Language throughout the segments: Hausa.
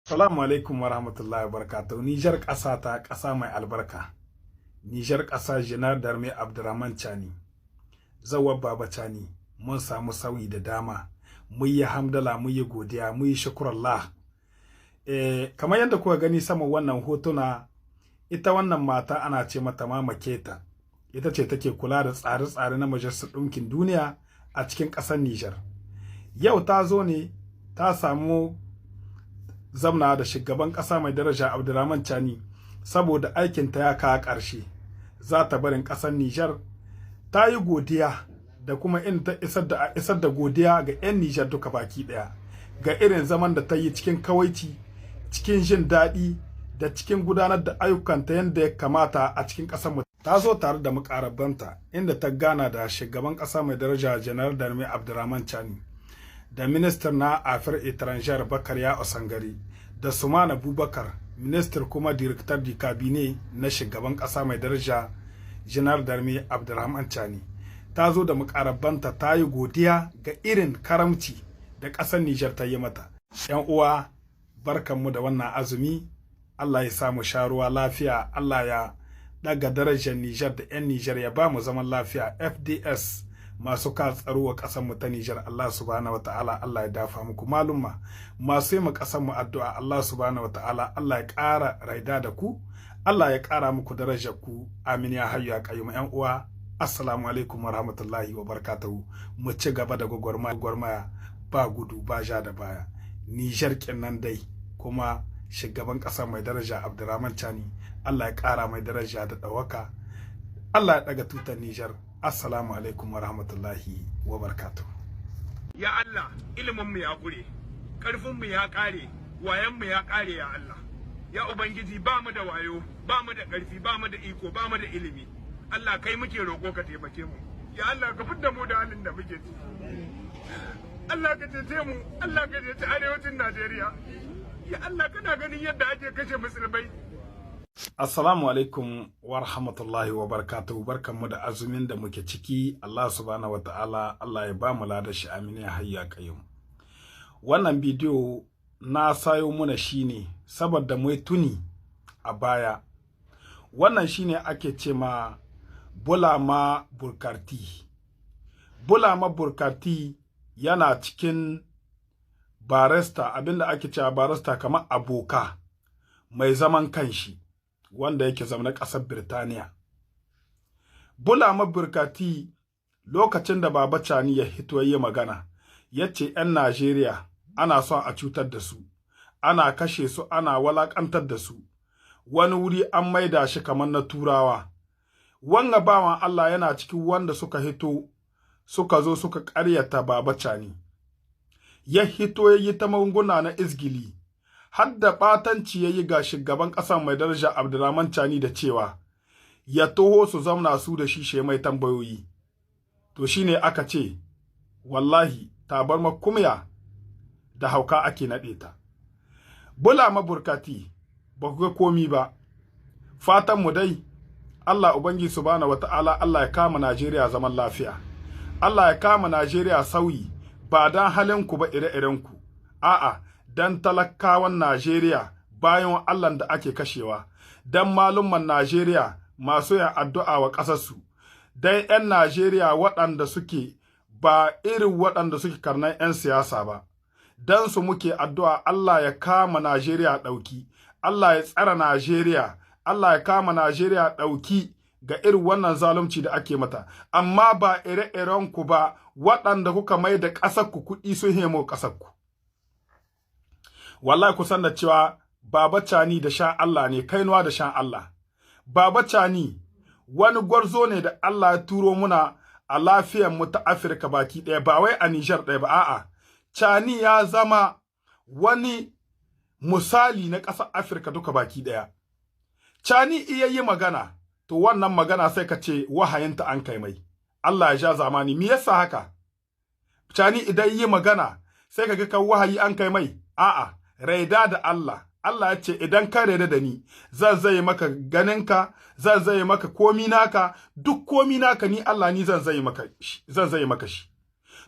Assalamu alaikum wa rahmatullahi wa barakatuhu. Nijar ƙasa ta ƙasa mai albarka. Nijar ƙasa Janar Darme Abdurrahman Chani. Zawar Baba Chani mun samu sauyi da dama. Mun yi hamdala, mun yi godiya, mun yi shukrallah. Kamar yadda kuka gani sama wannan hotuna, ita wannan mata ana ce mata Mama Keta. Ita ce take kula da tsare-tsare na Majalisar Ɗinkin Duniya a cikin ƙasar Nijar. Yau ta zo ne ta samu zamna da shugaban ƙasa mai daraja Abdurrahman Chani saboda aikinta ya kawo ƙarshe. Za ta barin ƙasar Nijar. Ta yi godiya da kuma in ta isar da godiya ga 'yan Nijar duka baki ɗaya ga irin zaman da ta yi cikin kawaici, cikin jin daɗi da cikin gudanar da ayyukanta yadda ya kamata a cikin ƙasar mu. Ta zo tare da muƙarabanta inda ta gana da shugaban ƙasa mai daraja Janar Darme Abdurrahman Chani da ministar na Afir Étrangère Bakariya Osangari da Sumana Bubakar, ministar kuma director di cabinet na shugaban ƙasa mai daraja Janar Darme Abdurrahman Chani. Ta zo da muƙarabanta ta yi godiya ga irin karamci da ƙasar Nijar ta yi mata. 'Yan uwa, barkanmu da wannan azumi. Allah ya samu sharuwa lafiya, Allah ya daga darajar Nijar da 'yan Nijar ya ba mu zaman lafiya. FDS masu ka tsaro wa ƙasar mu ta Nijar, Allah subhanahu wataala Allah ya dafa muku. Malumma masu yi mu ƙasar mu addu'a, Allah subhanahu wataala Allah ya ƙara raida da ku, Allah ya ƙara muku darajar ku. Amin ya hayyu ya qayyum. 'Yan uwa, assalamu alaikum wa rahmatullahi wa barakatuhu. Mu ci gaba da gwagwarmaya ba gudu ba ja da baya. Nijar kinnan dai, kuma shugaban ƙasa mai daraja Abdurrahman Chani Allah ya ƙara mai daraja da ɗaukaka. Allah ya ɗaga tutar Nijar. Assalamu alaikum wa rahmatullahi wa barakatuh. Ya Allah, iliminmu ya ƙure, ƙarfinmu ya ƙare, wayanmu ya ƙare ya Allah. Ya Ubangiji, ba mu da wayo, ba mu da ƙarfi, ba mu da iko, ba mu da ilimi. Allah, kai muke roƙo ka taimake mu. Ya Allah, ka fidda mu da halin da muke ci. Allah ka cece mu, Allah ka cece arewacin Najeriya. Ya Allah, kana ganin yadda ake kashe musulmai. Assalamu alaikum wa rahmatullahi wa barakatuhu. Barkanmu da azumin da muke ciki. Allah subhanahu wa ta'ala Allah ya ba mu ladar shi. Amin ya hayya qayyum. Wannan bidiyo na sayo muna shine saboda mu tuni a baya. Wannan shine ake ce ma Bulama Burkarti. Bulama Burkarti yana cikin barista, abinda ake cewa barista kamar aboka mai zaman kanshi wanda yake zama ƙasar Birtaniya. Bulama Burkarti lokacin da Baba Chani ya hito yi magana, yace 'yan Najeriya ana son a cutar da su, ana kashe su, ana walakantar da su, wani wuri an maida shi kamar na Turawa. Wanga bawan Allah yana cikin wanda suka hito suka zo suka ƙaryata Baba Chani. Ya hito yayi ta magunguna na izgili, har da ɓatanci yayi ga shugaban ƙasa mai daraja Abdurrahman Chani da cewa ya toho su zauna su da shi mai tambayoyi. To shine aka ce wallahi tabarma kumya da hauka ake naɗe ta. Bulama Burkarti ba ku ga komi ba. Fatan mu dai Allah Ubangiji subhanahu wata'ala Allah ya kama Najeriya zaman lafiya. Allah ya kama Najeriya sauyi, ba dan halinku ba ire-irenku. A'a, dan talakawan Najeriya bayan Allah da ake kashewa, dan malumman Najeriya masu yin addu'a wa ƙasarsu, dan 'yan Najeriya waɗanda suke ba irin waɗanda suke karnan 'yan siyasa ba, dan su muke addu'a Allah ya kama Najeriya ɗauki, Allah ya tsara Najeriya, Allah ya kama Najeriya ɗauki ga irin wannan zalunci da ake mata, amma ba ire-irenku ba waɗanda kuka mai da ƙasarku kuɗi sun hemo ƙasarku. Wallahi ku san da cewa Baba Chani da shan Allah ne, kainuwa da shan Allah. Baba Chani wani gwarzo ne da Allah ya turo muna a lafiyar mu ta Afirka baki ɗaya, ba wai a Nijar ɗaya ba, a'a. Chani ya zama wani misali na ƙasar Afirka duka baki ɗaya. Chani iya yi magana, to wannan magana sai ka ce wahayinta an kai mai. Allah ya ja zamani. Me yasa haka? Chani idan yi magana sai ka ga kan wahayi an kai mai. A'a, raida da Allah. Allah ya ce idan ka raida da ni, zan zai maka ganinka, zan zai maka komi naka, duk komi naka ni Allah ni zan zai maka shi.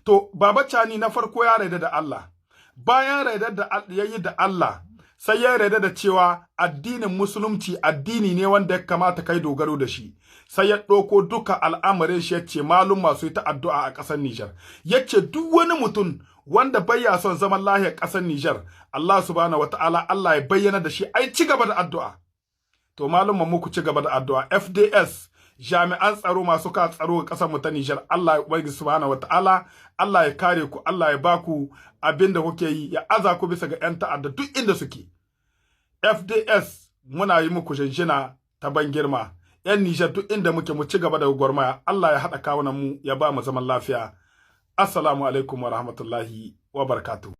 To Baba Chani na farko ya raida da Allah. Bayan raidar da yayi da Allah, sai ya yarda da cewa addinin musulunci addini ne wanda ya kamata kai dogaro da shi, sai ya ɗauko duka al'amarin shi ya ce malum masu yi ta addu'a a ƙasar Nijar, ya ce duk wani mutum wanda bai ya son zaman lahiyar ƙasar Nijar, Allah subhanahu wataala Allah ya bayyana da shi, ai ci gaba da addu'a. To malumman muku ci gaba da addu'a. FDS jami'an tsaro masu ka tsaro ga ƙasar mu ta Nijar, Allah ya ubangi subhanahu wataala Allah ya kare ku, Allah ya baku abin da kuke yi, ya aza ku bisa ga 'yan ta'adda duk inda suke. FDS muna yi muku jinjina ta ban girma. 'Yan Nijar duk inda muke mu ci gaba da gwarmaya. Allah ya haɗa kawunan mu ya ba mu zaman lafiya. Assalamu alaikum wa rahmatullahi wa barakatuh.